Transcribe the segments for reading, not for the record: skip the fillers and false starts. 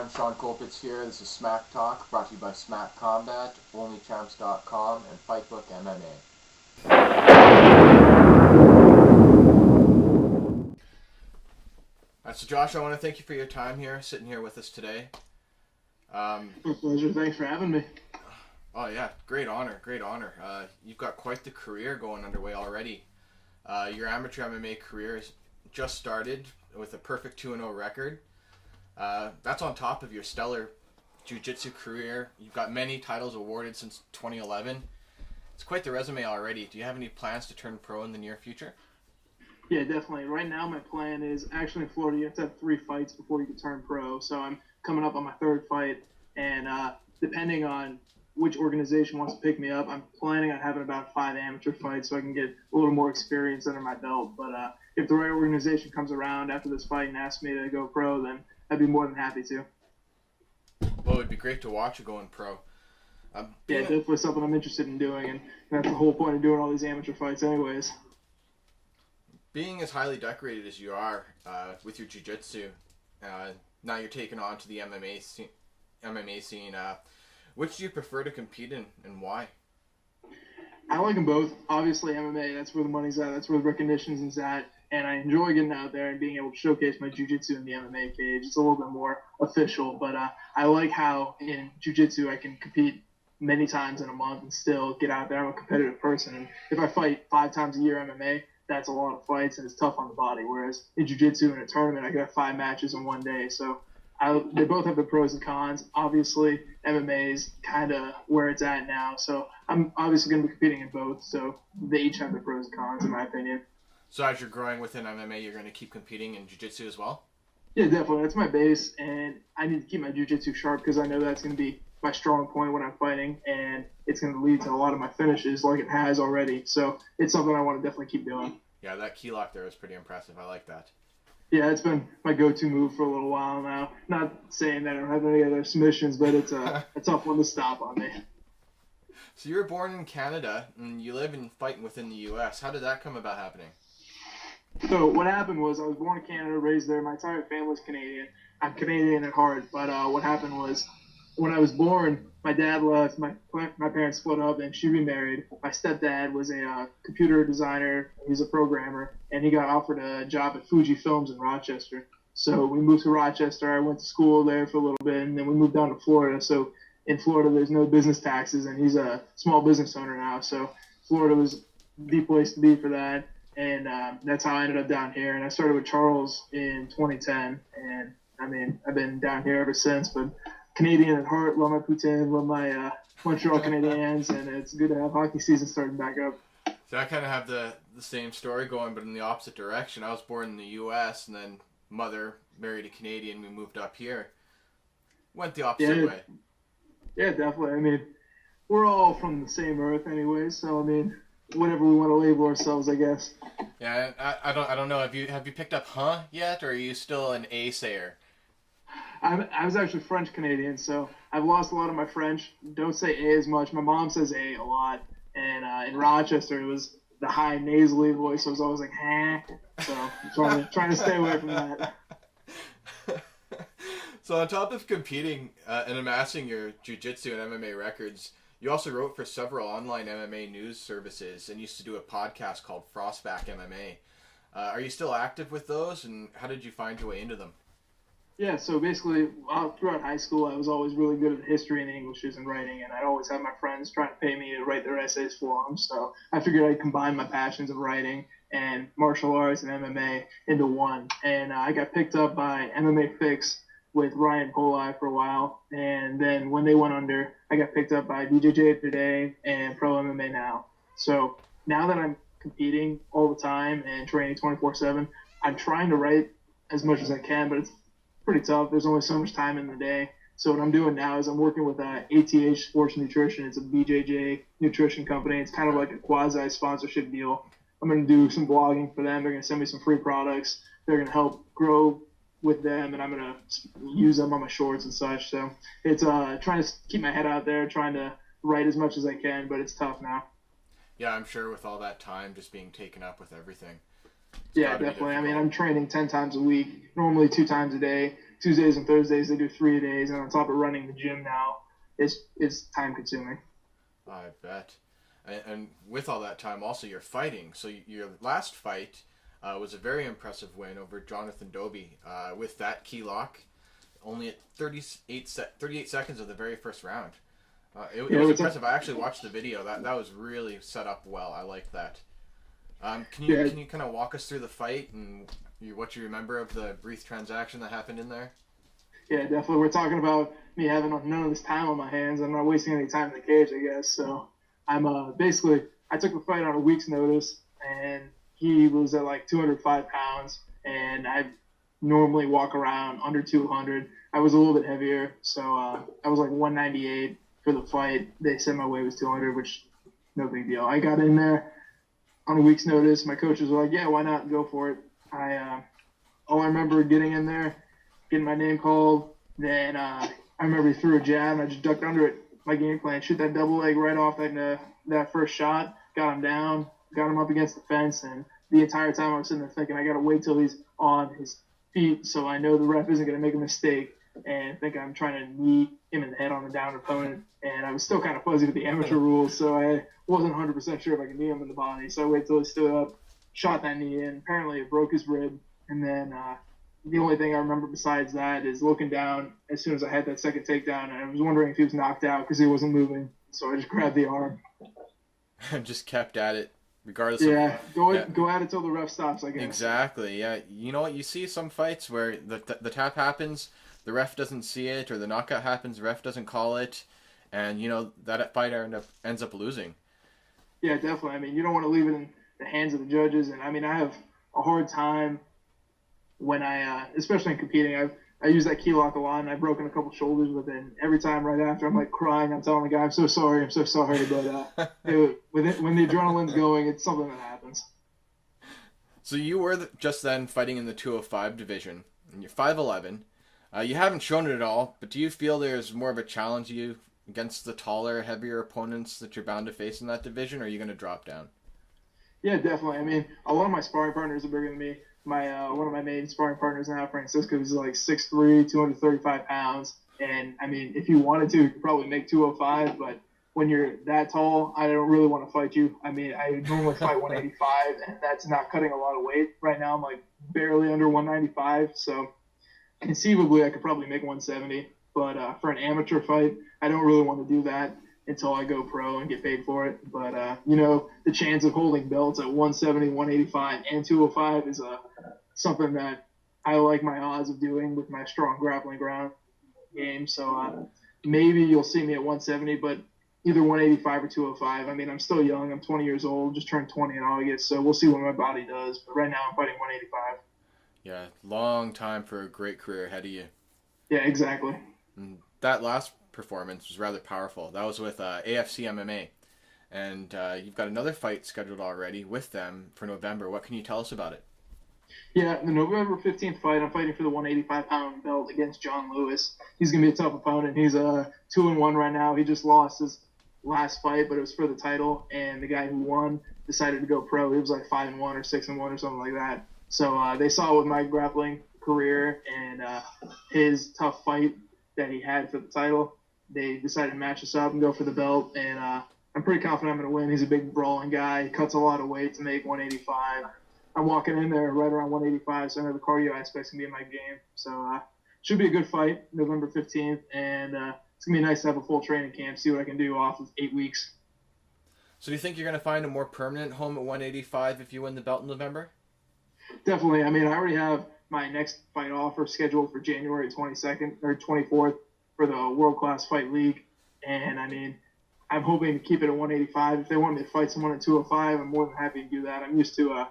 I'm Shawn Colpitts here. This is SMMACK Talk, brought to you by SMMACK Combat, OnlyChamps.com, and Fightbook MMA. So Josh, I want to thank you for your time here, sitting here with us today. My pleasure. Thanks for having me. Oh yeah, great honor. You've got quite the career going underway already. Your amateur MMA career has just started with a perfect 2-0 record. That's on top of your stellar jiu-jitsu career. You've got many titles awarded since 2011. It's quite the resume already. Do you have any plans to turn pro in the near future? Yeah, definitely. Right now, my plan is actually in Florida. You have to have 3 fights before you can turn pro. So I'm coming up on my 3rd fight, and depending on which organization wants to pick me up, I'm planning on having about 5 amateur fights so I can get a little more experience under my belt. But if the right organization comes around after this fight and asks me to go pro, then I'd be more than happy to. Well, it'd be great to watch you going pro. Yeah, definitely something I'm interested in doing, and that's the whole point of doing all these amateur fights anyways. Being as highly decorated as you are with your jiu-jitsu, now you're taking on to the MMA scene. Which do you prefer to compete in, and why? I like them both. Obviously, MMA, that's where the money's at. That's where the recognition is at. And I enjoy getting out there and being able to showcase my jiu-jitsu in the MMA cage. It's a little bit more official, but I like how in jiu-jitsu I can compete many times in a month and still get out there. I'm a competitive person. And if I fight 5 times a year MMA, that's a lot of fights and it's tough on the body. Whereas in jiu-jitsu in a tournament, I got 5 matches in one day. So they both have the pros and cons. Obviously, MMA is kind of where it's at now. So I'm obviously going to be competing in both. So they each have their pros and cons, in my opinion. So as you're growing within MMA, you're going to keep competing in jiu-jitsu as well? Yeah, definitely. That's my base, and I need to keep my jiu-jitsu sharp because I know that's going to be my strong point when I'm fighting, and it's going to lead to a lot of my finishes like it has already. So it's something I want to definitely keep doing. Yeah, that key lock there was pretty impressive. I like that. Yeah, it's been my go-to move for a little while now. Not saying that I don't have any other submissions, but it's a tough one to stop on me. So you were born in Canada, and you live and fight within the U.S. How did that come about happening? So what happened was I was born in Canada, raised there. My entire family's Canadian. I'm Canadian at heart, but what happened was when I was born, my dad left, my parents split up, and she remarried. My stepdad was a computer designer. He's a programmer, and he got offered a job at Fuji Films in Rochester. So we moved to Rochester. I went to school there for a little bit, and then we moved down to Florida. So in Florida, there's no business taxes, and he's a small business owner now. So Florida was the place to be for that. And that's how I ended up down here. And I started with Charles in 2010. And, I mean, I've been down here ever since. But Canadian at heart, love my poutine, love my Montreal Canadiens. And it's good to have hockey season starting back up. So I kind of have the same story going, but in the opposite direction. I was born in the U.S. and then mother married a Canadian. We moved up here. Went the opposite way. Yeah, definitely. I mean, we're all from the same earth anyway. So, I mean, whatever we want to label ourselves, I guess. Yeah, I don't know. Have you picked up yet, or are you still an A sayer? I was actually French Canadian, so I've lost a lot of my French. Don't say A as much. My mom says A a lot, and in Rochester it was the high nasally voice. So I was always like, "Huh." So I'm trying to stay away from that. So on top of competing and amassing your jiu-jitsu and MMA records, you also wrote for several online MMA news services and used to do a podcast called Frostback MMA. Are you still active with those, and how did you find your way into them? Yeah, so basically, throughout high school, I was always really good at history and Englishes and writing, and I'd always have my friends trying to pay me to write their essays for them. So I figured I'd combine my passions of writing and martial arts and MMA into one. And I got picked up by MMA Fix with Ryan Polai for a while, and then when they went under, I got picked up by BJJ Today and Pro MMA Now. So now that I'm competing all the time and training 24/7, I'm trying to write as much as I can, but it's pretty tough. There's only so much time in the day. So what I'm doing now is I'm working with ATH Sports Nutrition. It's a BJJ nutrition company. It's kind of like a quasi-sponsorship deal. I'm going to do some blogging for them. They're going to send me some free products. They're going to help grow with them, and I'm going to use them on my shorts and such. So it's trying to keep my head out there, trying to write as much as I can, but it's tough now. Yeah, I'm sure with all that time just being taken up with everything. Yeah, definitely. I mean, I'm training 10 times a week, normally 2 times a day, Tuesdays and Thursdays they do 3 days, and on top of running the gym now, it's time consuming. I bet. And with all that time, also you're fighting. So your last fight was a very impressive win over Jonathan Dobie with that key lock, only at 38 seconds of the very first round. It was impressive. I actually watched the video. That was really set up well. I like that. Can you kind of walk us through the fight and what you remember of the brief transaction that happened in there? Yeah, definitely. We're talking about me having none of this time on my hands. I'm not wasting any time in the cage, I guess. So I'm basically, I took the fight on a week's notice, and he was at like 205 pounds, and I normally walk around under 200. I was a little bit heavier, so I was like 198 for the fight. They said my weight was 200, which no big deal. I got in there on a week's notice. My coaches were like, yeah, why not? Go for it. All I remember getting in there, getting my name called. Then I remember he threw a jab, and I just ducked under it. My game plan, shoot that double leg right off that first shot, got him down, got him up against the fence, and the entire time I was sitting there thinking, I got to wait till he's on his feet so I know the ref isn't going to make a mistake and think I'm trying to knee him in the head on the down opponent. And I was still kind of fuzzy with the amateur rules, so I wasn't 100% sure if I could knee him in the body. So I waited till he stood up, shot that knee in. Apparently it broke his rib, and then the only thing I remember besides that is looking down as soon as I had that second takedown, and I was wondering if he was knocked out because he wasn't moving. So I just grabbed the arm. Just kept at it, regardless. Go at it till the ref stops, I guess. Exactly. Yeah. You know what? You see some fights where the tap happens, the ref doesn't see it, or the knockout happens, the ref doesn't call it, and that fighter ends up losing. Yeah, definitely. I mean, you don't want to leave it in the hands of the judges, and I mean, I have a hard time when especially in competing, I use that key lock a lot, and I've broken a couple shoulders with it. And every time right after, I'm like crying. I'm telling the guy, I'm so sorry. But when the adrenaline's going, it's something that happens. So you were just then fighting in the 205 division, and you're 5'11". You haven't shown it at all, but do you feel there's more of a challenge to you against the taller, heavier opponents that you're bound to face in that division, or are you going to drop down? Yeah, definitely. I mean, a lot of my sparring partners are bigger than me. One of my main sparring partners now, Francisco, is like 6'3", 235 pounds. And, I mean, if you wanted to, you could probably make 205, but when you're that tall, I don't really want to fight you. I mean, I normally fight 185, and that's not cutting a lot of weight. Right now, I'm like barely under 195, so conceivably I could probably make 170. But for an amateur fight, I don't really want to do that until I go pro and get paid for it. But, the chance of holding belts at 170, 185, and 205 is something that I like my odds of doing with my strong grappling ground game. So maybe you'll see me at 170, but either 185 or 205. I mean, I'm still young. I'm 20 years old, just turned 20 in August, so we'll see what my body does. But right now I'm fighting 185. Yeah, long time for a great career ahead of you. Yeah, exactly. And that last performance was rather powerful. That was with AFC MMA. And you've got another fight scheduled already with them for November. What can you tell us about it? Yeah, the November 15th fight, I'm fighting for the 185-pound belt against John Lewis. He's going to be a tough opponent. He's 2-1 right now. He just lost his last fight, but it was for the title. And the guy who won decided to go pro. He was like 5-1 or 6-1 or something like that. So they saw with my grappling career and his tough fight that he had for the title, they decided to match us up and go for the belt. And I'm pretty confident I'm going to win. He's a big brawling guy. He cuts a lot of weight to make 185. I'm walking in there right around 185, so I know the cardio aspect's going to be in my game. So should be a good fight, November 15th. And it's going to be nice to have a full training camp, see what I can do off of 8 weeks. So do you think you're going to find a more permanent home at 185 if you win the belt in November? Definitely. I mean, I already have my next fight offer scheduled for January 22nd or 24th for the World Class Fight League. And, I mean, I'm hoping to keep it at 185. If they want me to fight someone at 205, I'm more than happy to do that. I'm used to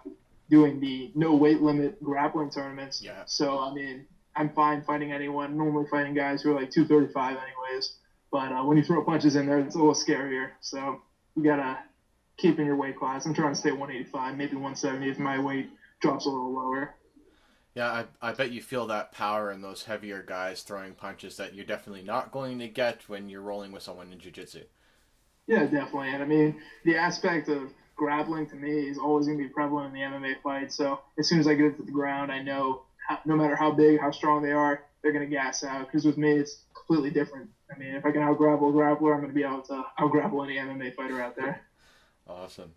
doing the no weight limit grappling tournaments. Yeah. So, I mean, I'm fine fighting anyone. Normally fighting guys who are like 235 anyways. But when you throw punches in there, it's a little scarier. So you got to keep in your weight class. I'm trying to stay at 185, maybe 170 if my weight drops a little lower. Yeah, I bet you feel that power in those heavier guys throwing punches that you're definitely not going to get when you're rolling with someone in jiu-jitsu. Yeah, definitely. And I mean, the aspect of grappling to me is always going to be prevalent in the MMA fight. So as soon as I get it to the ground, I know no matter how big, how strong they are, they're going to gas out. Because with me, it's completely different. I mean, if I can out-grapple a grappler, I'm going to be able to out-grapple any MMA fighter out there. Awesome.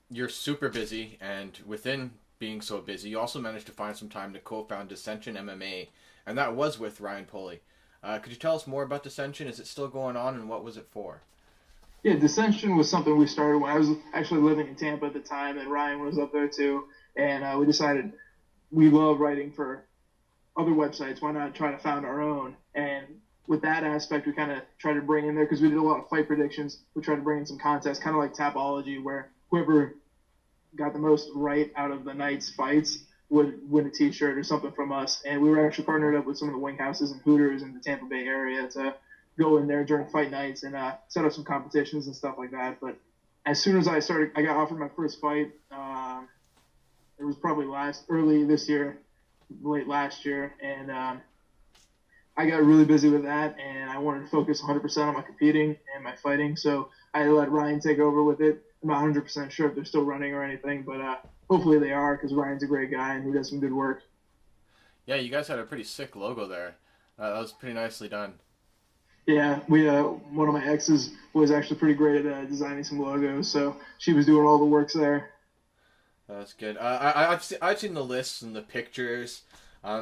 You're super busy, and within being so busy, you also managed to find some time to co-found Dissension MMA, and that was with Ryan Pulley. Could you tell us more about Dissension? Is it still going on, and what was it for? Yeah, Dissension was something we started when I was actually living in Tampa at the time, and Ryan was up there too. And we decided we love writing for other websites. Why not try to found our own? And with that aspect, we kind of tried to bring in there, because we did a lot of fight predictions. We tried to bring in some contests, kind of like Tapology, where whoever got the most right out of the night's fights would win a T-shirt or something from us. And we were actually partnered up with some of the wing houses and Hooters in the Tampa Bay area to go in there during fight nights and set up some competitions and stuff like that. But as soon as I got offered my first fight. It was probably early this year, late last year, and I got really busy with that, and I wanted to focus 100% on my competing and my fighting. So I let Ryan take over with it. I'm not 100% sure if they're still running or anything, but hopefully they are, because Ryan's a great guy and he does some good work. Yeah, you guys had a pretty sick logo there. That was pretty nicely done. Yeah, one of my exes was actually pretty great at designing some logos, so she was doing all the works there. That's good. I've seen the lists and the pictures.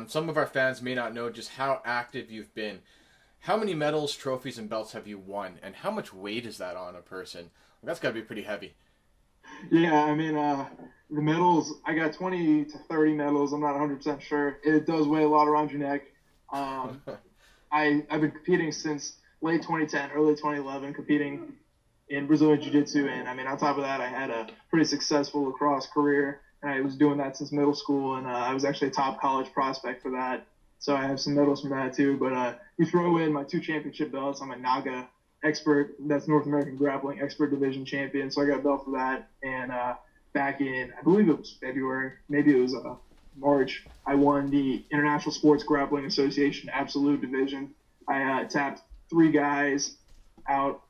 Some of our fans may not know just how active you've been. How many medals, trophies, and belts have you won, and how much weight is that on a person? That's got to be pretty heavy. Yeah, I mean, the medals, I got 20 to 30 medals. I'm not 100% sure. It does weigh a lot around your neck. I've been competing since late 2010, early 2011, competing in Brazilian Jiu-Jitsu, and I mean, on top of that, I had a pretty successful lacrosse career, and I was doing that since middle school, and I was actually a top college prospect for that, so I have some medals from that too. But you throw in my 2 championship belts, I'm a NAGA expert, that's North American Grappling Expert Division champion, so I got a belt for that, and back in, I believe it was February, maybe it was March, I won the International Sports Grappling Association Absolute Division. I tapped 3 guys out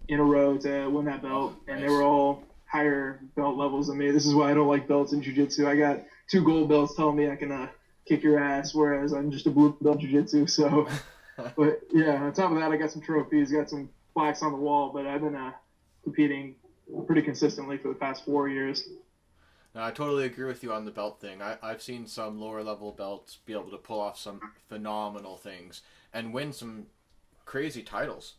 in a row to win that belt, and they were all higher belt levels than me. This is why I don't like belts in jiu-jitsu. I got 2 gold belts telling me I can kick your ass, whereas I'm just a blue belt jiu-jitsu. So, but yeah, on top of that, I got some trophies, got some plaques on the wall, but I've been competing pretty consistently for the past 4 years. No, I totally agree with you on the belt thing. I've seen some lower level belts be able to pull off some phenomenal things and win some crazy titles.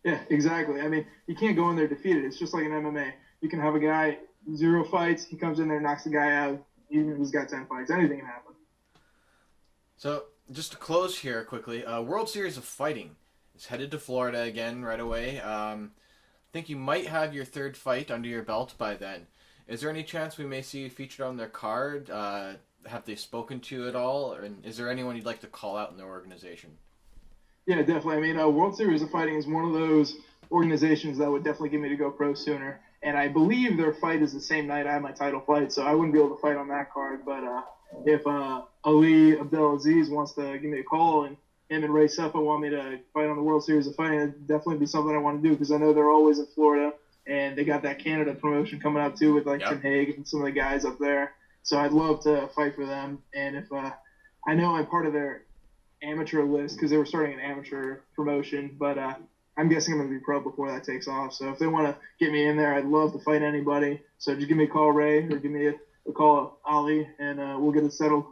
Yeah, exactly. I mean, you can't go in there defeated. It's just like in MMA. You can have a guy, 0 fights, he comes in there, knocks the guy out, even if he's got 10 fights. Anything can happen. So, just to close here quickly, World Series of Fighting is headed to Florida again right away. I think you might have your 3rd fight under your belt by then. Is there any chance we may see you featured on their card? Have they spoken to you at all? And is there anyone you'd like to call out in their organization? Yeah, definitely. I mean, World Series of Fighting is one of those organizations that would definitely get me to go pro sooner. And I believe their fight is the same night I have my title fight, so I wouldn't be able to fight on that card. But if Ali Abdelaziz wants to give me a call and him and Ray Seppa want me to fight on the World Series of Fighting, it'd definitely be something I want to do, because I know they're always in Florida, and they got that Canada promotion coming up too with Tim Hague and some of the guys up there. So I'd love to fight for them. And if I know I'm part of their amateur list, because they were starting an amateur promotion, but I'm guessing I'm going to be pro before that takes off. So if they want to get me in there, I'd love to fight anybody. So just give me a call, Ray, or give me a call, Ali, and we'll get it settled.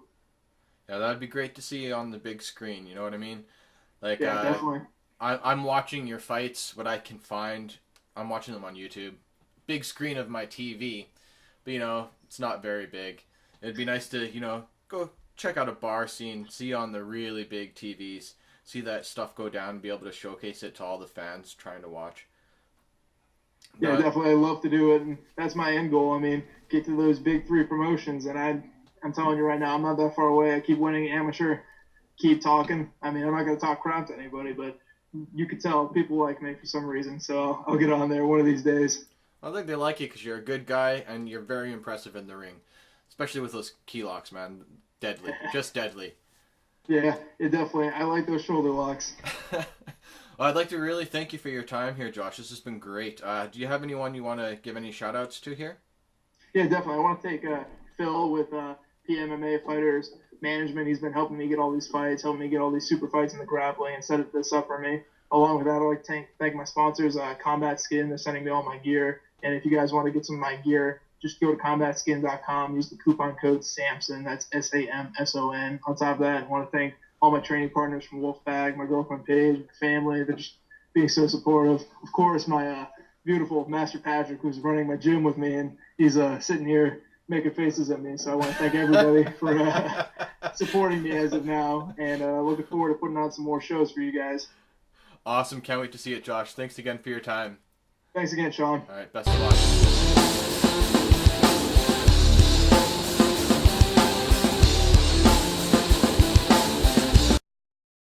Yeah, that'd be great to see you on the big screen. You know what I mean? Like, yeah, definitely. I'm watching your fights, what I can find. I'm watching them on YouTube. Big screen of my TV. But, you know, it's not very big. It'd be nice to, you know, go check out a bar scene, see on the really big TVs, see that stuff go down, and be able to showcase it to all the fans trying to watch. Yeah, definitely. I'd love to do it, and that's my end goal. I mean, get to those big 3 promotions, and I'm telling you right now, I'm not that far away. I keep winning amateur, keep talking. I mean, I'm not going to talk crap to anybody, but you could tell people like me for some reason, so I'll get on there one of these days. I think they like you because you're a good guy, and you're very impressive in the ring, especially with those key locks, man. Deadly. Just deadly. Yeah, it definitely. I like those shoulder locks. Well, I'd like to really thank you for your time here, Josh. This has been great. Do you have anyone you want to give any shout-outs to here? Yeah, definitely. I want to thank Phil with P.Mma Fighters management. He's been helping me get all these fights, helping me get all these super fights in the grappling, and set this up for me. Along with that, I'd like to thank my sponsors, Combat Skin. They're sending me all my gear. And if you guys want to get some of my gear, just go to combatskin.com. Use the coupon code SAMSON. That's SAMSON. On top of that, I want to thank all my training partners from Wolfbag, my girlfriend Paige, my family. They're just being so supportive. Of course, my beautiful Master Patrick, who's running my gym with me, and he's sitting here making faces at me. So I want to thank everybody for supporting me as of now, and looking forward to putting on some more shows for you guys. Awesome. Can't wait to see it, Josh. Thanks again for your time. Thanks again, Shawn. All right. Best of luck.